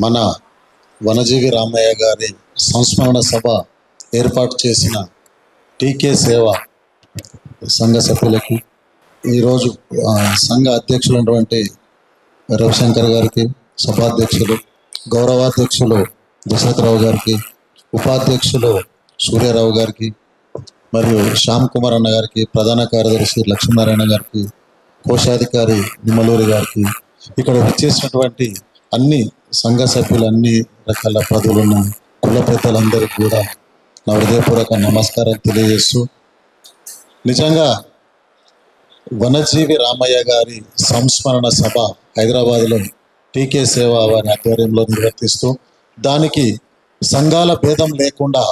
మన వనజీవి రామయ్య గారి సంస్మరణ సభ ఏర్పాటు చేసిన టీకే సేవ సంఘ సభ్యులకి, ఈరోజు సంఘ అధ్యక్షులైనటువంటి రవిశంకర్ గారికి, సభాధ్యక్షులు గౌరవాధ్యక్షులు దశరథరావు గారికి, ఉపాధ్యక్షులు సూర్యారావు గారికి, మరియు శ్యామ్ కుమార్ అన్న గారికి, ప్రధాన కార్యదర్శి లక్ష్మీనారాయణ గారికి, కోశాధికారి నిమ్మలూరి గారికి, ఇక్కడ వచ్చేసినటువంటి అన్ని సంఘ సభ్యులు, అన్ని రకాల పదవులున్న కుల పెద్దలందరికీ కూడా నా హృదయపూర్వక నమస్కారం తెలియజేస్తూ, నిజంగా వనజీవి రామయ్య గారి సంస్మరణ సభ హైదరాబాద్లో టీకే సేవ వారి ఆధ్వర్యంలో నిర్వర్తిస్తూ, దానికి సంఘాల భేదం లేకుండా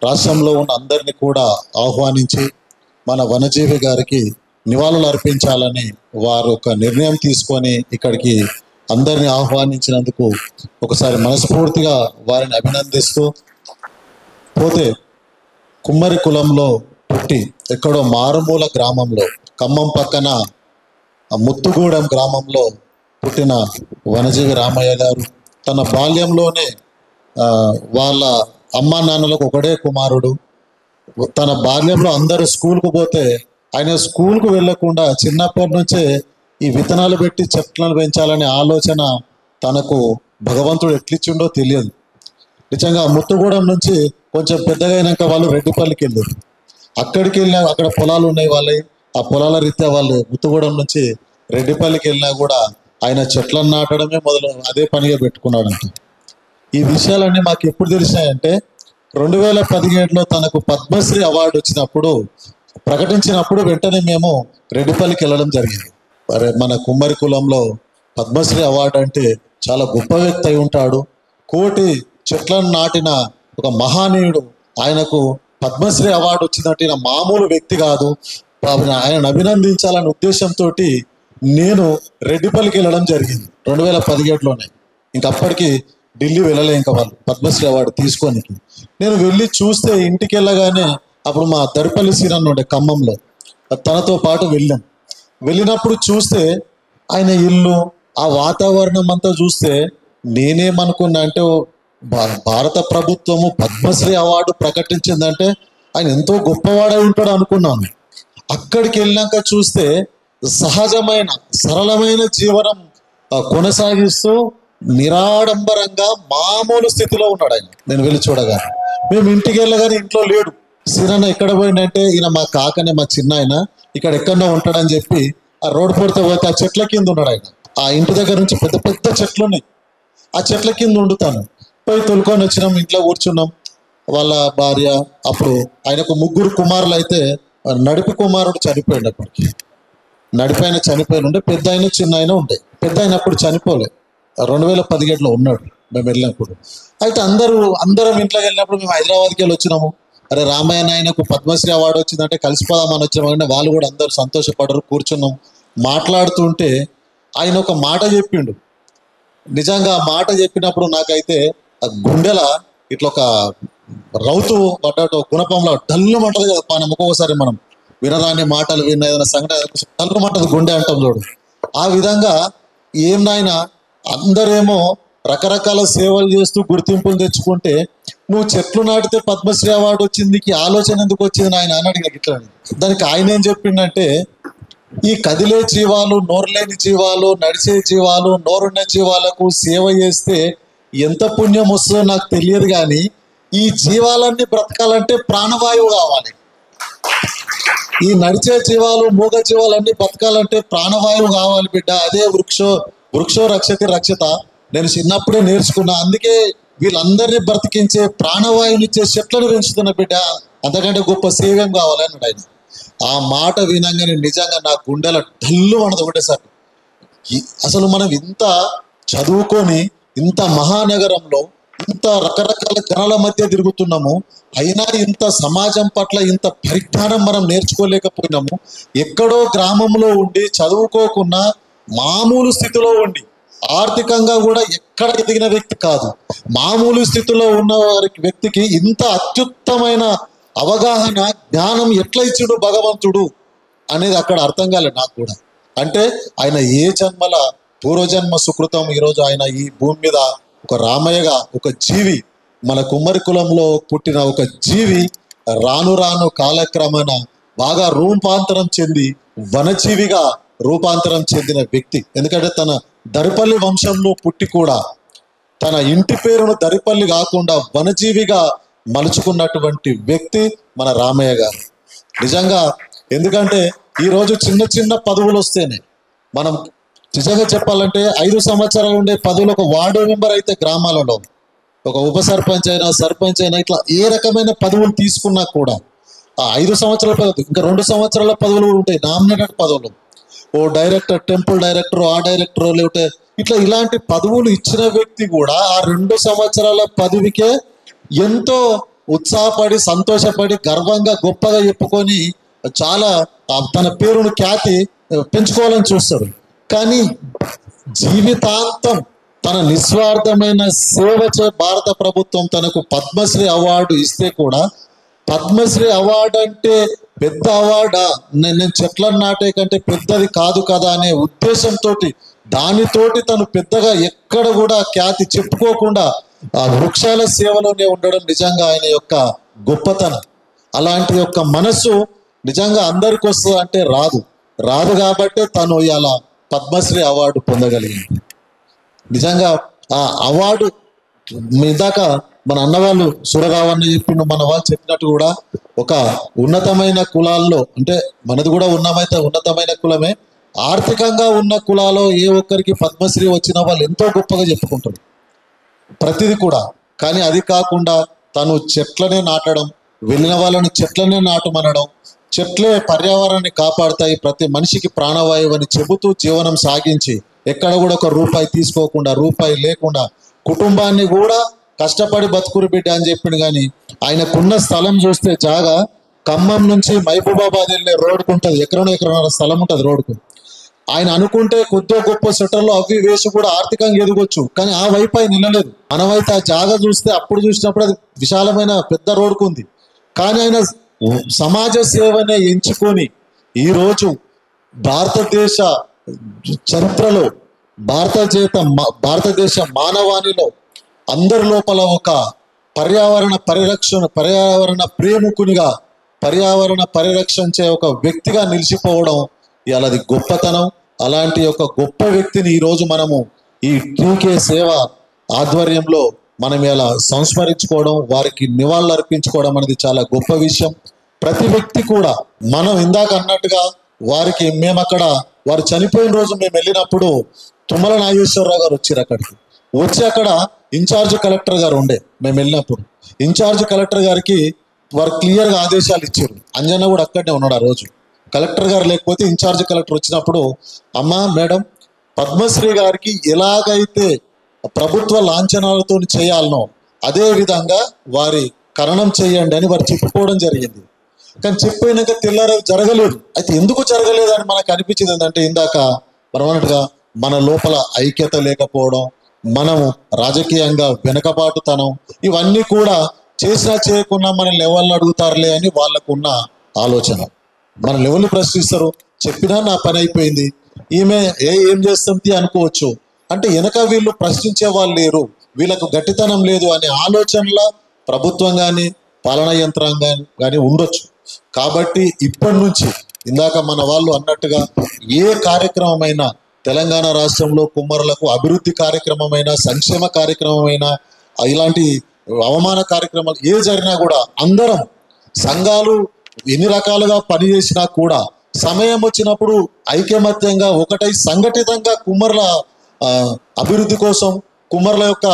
రాష్ట్రంలో ఉన్న అందరినీ కూడా ఆహ్వానించి మన వనజీవి గారికి నివాళులు అర్పించాలని వారు ఒక నిర్ణయం తీసుకొని ఇక్కడికి అందరినీ ఆహ్వానించినందుకు ఒకసారి మనస్ఫూర్తిగా వారిని అభినందిస్తూ, పోతే కుమ్మరి కులంలో పుట్టి ఎక్కడో మారుమూల గ్రామంలో, ఖమ్మం పక్కన ముత్తుగూడెం గ్రామంలో పుట్టిన వనజీవి రామయ్య గారు తన బాల్యంలోనే వాళ్ళ అమ్మా నాన్నలకు ఒకడే కుమారుడు. తన బాల్యంలో అందరూ స్కూల్కు పోతే ఆయన స్కూల్కు వెళ్ళకుండా చిన్నప్పటి నుంచే ఈ విత్తనాలు పెట్టి చెట్లను పెంచాలనే ఆలోచన తనకు భగవంతుడు ఎట్లిచ్చిండో తెలియదు. నిజంగా ముత్తుగూడెం నుంచి కొంచెం పెద్దగా అయినాక వాళ్ళు రెడ్డిపల్లికి వెళ్ళారు. అక్కడికి వెళ్ళినా అక్కడ పొలాలు ఉన్నాయి వాళ్ళవి. ఆ పొలాల రీత్యా వాళ్ళు ముత్తుగూడెం నుంచి రెడ్డిపల్లికి వెళ్ళినా కూడా ఆయన చెట్లను నాటడమే అదే పనిగా పెట్టుకున్నాడంట. ఈ విషయాలన్నీ మాకు ఎప్పుడు తెలిసినాయంటే 2017లో తనకు పద్మశ్రీ అవార్డు వచ్చినప్పుడు ప్రకటించినప్పుడు వెంటనే మేము రెడ్డిపల్లికి వెళ్ళడం జరిగింది. మన కుమ్మరి కులంలో పద్మశ్రీ అవార్డు అంటే చాలా గొప్ప వ్యక్తి అయి ఉంటాడు, కోటి చెట్లను నాటిన ఒక మహానీయుడు, ఆయనకు పద్మశ్రీ అవార్డు వచ్చిందంటే ఈయన మామూలు వ్యక్తి కాదు, ఆయన అభినందించాలనే ఉద్దేశంతో నేను రెడ్డిపల్లికి వెళ్ళడం జరిగింది 2017లోనే. ఇంకప్పటికి ఢిల్లీ వెళ్ళలే ఇంకా వాళ్ళు పద్మశ్రీ అవార్డు తీసుకొని. నేను వెళ్ళి చూస్తే ఇంటికి వెళ్ళగానే అప్పుడు మా దరిపల్లి సీరన్ ఉండే ఖమ్మంలో, తనతో పాటు వెళ్ళినప్పుడు చూస్తే ఆయన ఇల్లు, ఆ వాతావరణం అంతా చూస్తే నేనేమనుకున్నా అంటే భారత ప్రభుత్వము పద్మశ్రీ అవార్డు ప్రకటించిందంటే ఆయన ఎంతో గొప్పవాడై ఉంటాడు అనుకున్నాను. అక్కడికి వెళ్ళాక చూస్తే సహజమైన సరళమైన జీవనం కొనసాగిస్తూ నిరాడంబరంగా మామూలు స్థితిలో ఉన్నాడు ఆయన. నేను వెళ్ళి చూడగా, మేము ఇంటికి వెళ్ళగానే ఇంట్లో లేడు. సిరన్న ఎక్కడ పోయిందంటే ఈయన మా కాకనే, మా చిన్న ఆయన ఇక్కడ ఎక్కడో ఉంటాడని చెప్పి ఆ రోడ్డు పొడితే పోతే ఆ చెట్ల కింద ఉన్నాడు ఆయన. ఆ ఇంటి దగ్గర నుంచి పెద్ద పెద్ద చెట్లు ఉన్నాయి, ఆ చెట్ల కింద ఉండుతాను. పోయి తొలుకొని వచ్చినాం, ఇంట్లో కూర్చున్నాం. వాళ్ళ భార్య, అప్పుడు ఆయనకు 3 కుమారులు అయితే నడిపి కుమారుడు చనిపోయాడు. అప్పటికి నడిపి ఆయన చనిపోయిన ఉండే, పెద్ద ఆయన చిన్న ఆయన ఉండే. పెద్ద ఆయన అప్పుడు చనిపోలే, 2017లో ఉన్నాడు మేము వెళ్ళినప్పుడు. అయితే అందరం ఇంట్లోకి వెళ్ళినప్పుడు మేము హైదరాబాద్కి వెళ్ళి వచ్చినాము. అరే రామయ్య నాయనకు పద్మశ్రీ అవార్డు వచ్చిందంటే కలిసిపోదామని వచ్చామంటే వాళ్ళు కూడా అందరూ సంతోషపడరు. కూర్చున్నాం, మాట్లాడుతుంటే ఆయన ఒక మాట చెప్పిండు. నిజంగా ఆ మాట చెప్పినప్పుడు నాకైతే ఆ గుండెల ఇట్లా ఒక రౌతు పడ్డట్టు గుణపంలో డల్లు మంటది కదా మనం. ఒక్కొక్కసారి మనం వినరాని మాటలు విన్న ఏదైనా సంఘటన డల్లు మంటది గుండె అంటాం చూడు. ఆ విధంగా ఏం నాయన అందరేమో రకరకాల సేవలు చేస్తూ గుర్తింపులు తెచ్చుకుంటే నువ్వు చెట్లు నాటితే పద్మశ్రీ అవార్డు వచ్చింది, నీకు ఆలోచన ఎందుకు వచ్చింది ఆయన అని అడిగా ఇట్లా. దానికి ఆయన ఏం చెప్పిండంటే, ఈ కదిలే జీవాలు, నోరులేని జీవాలు, నడిచే జీవాలు, నోరున్న జీవాలకు సేవ చేస్తే ఎంత పుణ్యం వస్తుందో నాకు తెలియదు, కానీ ఈ జీవాలన్నీ బ్రతకాలంటే ప్రాణవాయువు కావాలి. ఈ నడిచే జీవాలు, మూగ జీవాలన్నీ బతకాలంటే ప్రాణవాయువు కావాలి బిడ్డ. అదే వృక్షో రక్షతి రక్షత నేను చిన్నప్పుడే నేర్చుకున్నా. అందుకే వీళ్ళందరినీ బ్రతికించే ప్రాణవాయువునిచ్చే చెట్లను పెంచుతున్న బిడ్డ, అంతకంటే గొప్ప సేవ్యం కావాలి అన్నాడు ఆయన. ఆ మాట వినంగానే నిజంగా నా గుండెల డల్లు అన్నది ఒకటేసారి. అసలు మనం ఇంత చదువుకొని ఇంత మహానగరంలో ఇంత రకరకాల జనాల మధ్య తిరుగుతున్నాము, అయినా ఇంత సమాజం పట్ల ఇంత పరిజ్ఞానం మనం నేర్చుకోలేకపోయినాము. ఎక్కడో గ్రామంలో ఉండి చదువుకోకుండా మామూలు స్థితిలో ఉండి, ఆర్థికంగా కూడా ఎక్కడ ఎదిగిన వ్యక్తి కాదు, మామూలు స్థితిలో ఉన్న వ్యక్తికి ఇంత అత్యుత్తమైన అవగాహన, జ్ఞానం ఎట్లా ఇచ్చాడు భగవంతుడు అనేది అక్కడ అర్థం కాలేదు నాకు కూడా. అంటే ఆయన ఏ జన్మల పూర్వజన్మ సుకృతం ఈరోజు ఆయన ఈ భూమి మీద ఒక రామయ్యగా ఒక జీవి, మన కుమ్మరి కులంలో పుట్టిన ఒక జీవి రాను రాను కాలక్రమేణ బాగా రూపాంతరం చెంది వనజీవిగా రూపాంతరం చెందిన వ్యక్తి. ఎందుకంటే తన దరిపల్లి వంశంలో పుట్టి కూడా తన ఇంటి పేరును దరిపల్లి కాకుండా వనజీవిగా మలుచుకున్నటువంటి వ్యక్తి మన రామయ్య గారు. నిజంగా ఎందుకంటే ఈరోజు చిన్న చిన్న పదవులు వస్తేనే మనం నిజంగా చెప్పాలంటే 5 సంవత్సరాలు ఉండే పదవులు ఒక వార్డు మెంబర్ అయితే గ్రామాలలో, ఒక ఉప సర్పంచ్ అయినా సర్పంచ్ అయినా ఇట్లా ఏ రకమైన పదవులు తీసుకున్నా కూడా ఆ 5 సంవత్సరాల పదవులు ఇంకా 2 సంవత్సరాల పదవులు ఉంటాయి, నామినేటెడ్ పదవులు. ఓ డైరెక్టర్, టెంపుల్ డైరెక్టర్, ఆ డైరెక్టర్, లేకపోతే ఇట్లా ఇలాంటి పదవులు ఇచ్చిన వ్యక్తి కూడా ఆ 2 సంవత్సరాల పదవికే ఎంతో ఉత్సాహపడి సంతోషపడి గర్వంగా గొప్పగా చెప్పుకొని చాలా తన పేరును ఖ్యాతి పెంచుకోవాలని చూస్తాడు. కానీ జీవితాంతం తన నిస్వార్థమైన సేవచే భారత ప్రభుత్వం తనకు పద్మశ్రీ అవార్డు ఇస్తే కూడా పద్మశ్రీ అవార్డు అంటే పెద్ద అవార్డా, నేను చెట్లను నాటే కంటే పెద్దది కాదు కదా అనే ఉద్దేశంతో దానితోటి తను పెద్దగా ఎక్కడ కూడా ఖ్యాతి చెప్పుకోకుండా ఆ వృక్షాల సేవలోనే ఉండడం నిజంగా ఆయన యొక్క గొప్పతనం. అలాంటి యొక్క మనసు నిజంగా అందరికి వస్తుంది అంటే రాదు కాబట్టే తను ఇలా పద్మశ్రీ అవార్డు పొందగలిగింది. నిజంగా ఆ అవార్డు ఇందాక మన అన్నవాళ్ళు సురరావన్న చెప్పిండు, మన వాళ్ళు చెప్పినట్టు కూడా ఒక ఉన్నతమైన కులాల్లో, అంటే మనది కూడా ఉన్నతమైన కులమే, ఆర్థికంగా ఉన్న కులాలో ఏ ఒక్కరికి పద్మశ్రీ వచ్చిన వాళ్ళు ఎంతో గొప్పగా చెప్పుకుంటారు ప్రతిదీ కూడా. కానీ అది కాకుండా తను చెట్లనే నాటడం, వెళ్ళిన వాళ్ళని చెట్లనే నాటమనడం, చెట్లే పర్యావరణాన్ని కాపాడుతాయి, ప్రతి మనిషికి ప్రాణవాయువు అని చెబుతూ జీవనం సాగించి ఎక్కడ కూడా ఒక రూపాయి తీసుకోకుండా, రూపాయి లేకుండా కుటుంబాన్ని కూడా కష్టపడి బతుకురు బిడ్డ అని చెప్పిండు. కానీ ఆయనకున్న స్థలం చూస్తే జాగా ఖమ్మం నుంచి మహబూబాబాద్ వెళ్ళే రోడ్డుకు ఉంటుంది, ఎకరన్నర స్థలం ఉంటుంది రోడ్డుకు. ఆయన అనుకుంటే కొద్దిగా గొప్ప సెటర్లో అవి వేసి కూడా ఆర్థికంగా ఎదగొచ్చు, కానీ ఆ వైపు ఆయన నిలలేదు. మనమైతే ఆ జాగా చూస్తే అప్పుడు చూసినప్పుడు అది విశాలమైన పెద్ద రోడ్డుకు ఉంది. కానీ ఆయన సమాజ సేవనే ఎంచుకొని ఈరోజు భారతదేశ చరిత్రలో భారతదేశ మానవాళిలో అందరి లోపల ఒక పర్యావరణ ప్రేమికునిగా, పర్యావరణ పరిరక్షించే ఒక వ్యక్తిగా నిలిచిపోవడం ఇవాళ అది గొప్పతనం. అలాంటి ఒక గొప్ప వ్యక్తిని ఈరోజు మనము ఈ టీకే సేవ ఆధ్వర్యంలో మనం ఇలా సంస్మరించుకోవడం, వారికి నివాళులు అర్పించుకోవడం అనేది చాలా గొప్ప విషయం. ప్రతి వ్యక్తి కూడా మనం ఇందాక అన్నట్టుగా వారికి మేము అక్కడ వారు చనిపోయిన రోజు మేము వెళ్ళినప్పుడు తుమ్మల నాగేశ్వరరావు గారు వచ్చి అక్కడ ఇన్ఛార్జ్ కలెక్టర్ గారు ఉండే. మేము వెళ్ళినప్పుడు ఇన్ఛార్జ్ కలెక్టర్ గారికి వారు క్లియర్గా ఆదేశాలు ఇచ్చారు. అంజన్న కూడా అక్కడనే ఉన్నాడు ఆ రోజు. కలెక్టర్ గారు లేకపోతే ఇన్ఛార్జ్ కలెక్టర్ వచ్చినప్పుడు, అమ్మా మేడం, పద్మశ్రీ గారికి ఎలాగైతే ప్రభుత్వ లాంఛనాలతో చేయాలనో అదే విధంగా వారి కరణం చేయండి అని వారు చెప్పుకోవడం జరిగింది. కానీ చెప్పినాక తెల్లారే జరగలేదు. అయితే ఎందుకు జరగలేదు అని మనకు అనిపించింది ఏంటంటే, ఇందాక మనం అన్నట్టుగా మన లోపల ఐక్యత లేకపోవడం, మనము రాజకీయంగా వెనకబాటుతనం, ఇవన్నీ కూడా చేసినా చేయకుండా మనల్ని ఎవరిని అడుగుతారులే అని వాళ్ళకున్న ఆలోచన. మనల్ని ఎవరిని ప్రశ్నిస్తారు, చెప్పినా నా పని అయిపోయింది, ఈమె ఏం చేస్తుంది అనుకోవచ్చు. అంటే వెనక వీళ్ళు ప్రశ్నించే వాళ్ళు లేరు, వీళ్ళకు గట్టితనం లేదు అనే ఆలోచనల ప్రభుత్వం కానీ పాలనా యంత్రాంగం కానీ ఉండొచ్చు. కాబట్టి ఇప్పటి నుంచి ఇందాక మన వాళ్ళు అన్నట్టుగా ఏ కార్యక్రమమైనా తెలంగాణ రాష్ట్రంలో కుమ్మరులకు అభివృద్ధి కార్యక్రమమైనా, సంక్షేమ కార్యక్రమమైనా, ఇలాంటి అవమాన కార్యక్రమాలు ఏ జరిగినా కూడా అందరం సంఘాలు ఎన్ని రకాలుగా పనిచేసినా కూడా సమయం వచ్చినప్పుడు ఐకమత్యంగా ఒకటై సంఘటితంగా కుమ్మరుల అభివృద్ధి కోసం, కుమ్మరుల యొక్క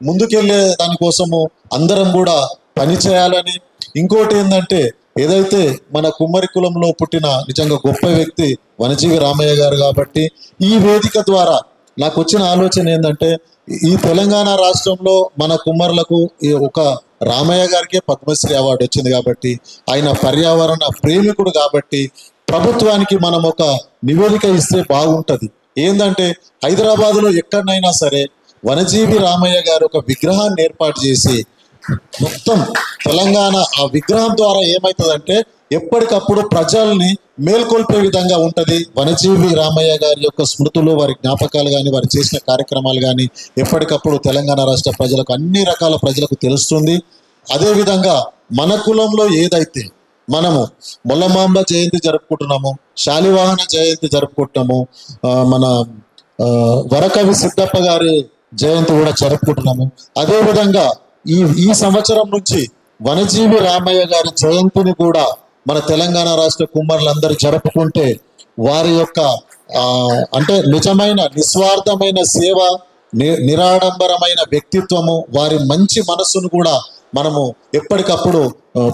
ముందుకెళ్లే దానికోసము అందరం కూడా పని చేయాలని. ఇంకోటి ఏంటంటే, ఏదైతే మన కుమ్మరి కులంలో పుట్టిన నిజంగా గొప్ప వ్యక్తి వనజీవి రామయ్య గారు కాబట్టి ఈ వేదిక ద్వారా నాకు వచ్చిన ఆలోచన ఏంటంటే, ఈ తెలంగాణ రాష్ట్రంలో మన కుమ్మరులకు ఒక రామయ్య గారికే పద్మశ్రీ అవార్డు వచ్చింది కాబట్టి, ఆయన పర్యావరణ ప్రేమికుడు కాబట్టి ప్రభుత్వానికి మనం ఒక నివేదిక ఇస్తే బాగుంటుంది. ఏంటంటే, హైదరాబాద్లో ఎక్కడనైనా సరే వనజీవి రామయ్య గారు ఒక విగ్రహాన్ని ఏర్పాటు చేసి మొత్తం తెలంగాణ ఆ విగ్రహం ద్వారా ఏమవుతుందంటే ఎప్పటికప్పుడు ప్రజల్ని మేల్కొల్పే విధంగా ఉంటుంది. వనజీవి రామయ్య గారి యొక్క స్మృతులు, వారి జ్ఞాపకాలు కానీ, వారు చేసిన కార్యక్రమాలు కానీ ఎప్పటికప్పుడు తెలంగాణ రాష్ట్ర ప్రజలకు, అన్ని రకాల ప్రజలకు తెలుస్తుంది. అదేవిధంగా మన కులంలో ఏదైతే మనము మొల్లమాంబ జయంతి జరుపుకుంటున్నాము, శాలివాహన జయంతి జరుపుకుంటున్నాము, మన వరకవి సిద్ధప్ప గారి జయంతి కూడా జరుపుకుంటున్నాము. అదేవిధంగా ఈ సంవత్సరం నుంచి వనజీవి రామయ్య గారి జయంతిని కూడా మన తెలంగాణ రాష్ట్ర కుమ్మరులందరూ జరుపుకుంటే వారి యొక్క అంటే నిజమైన నిస్వార్థమైన సేవ, నిరాడంబరమైన వ్యక్తిత్వము, వారి మంచి మనస్సును కూడా మనము ఎప్పటికప్పుడు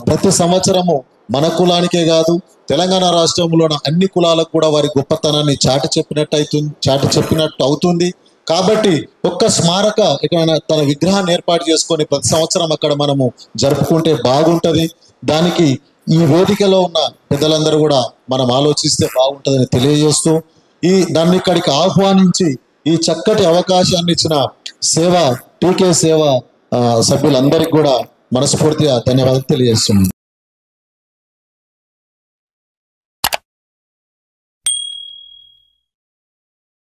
ప్రతి సంవత్సరము మన కులానికే కాదు తెలంగాణ రాష్ట్రంలో అన్ని కులాలకు కూడా వారి గొప్పతనాన్ని చాటి చెప్పినట్టు అవుతుంది. కాబట్టి ఒక్క స్మారక ఎక్కడైనా తన విగ్రహాన్ని ఏర్పాటు చేసుకొని ప్రతి సంవత్సరం అక్కడ మనము జరుపుకుంటే బాగుంటుంది. దానికి ఈ వేదికలో ఉన్న పెద్దలందరూ కూడా మనం ఆలోచిస్తే బాగుంటుందని తెలియజేస్తూ దాన్ని ఇక్కడికి ఆహ్వానించి ఈ చక్కటి అవకాశాన్ని ఇచ్చిన టీకే సేవ సభ్యులందరికీ కూడా మనస్ఫూర్తిగా ధన్యవాదాలు తెలియజేస్తున్నాను.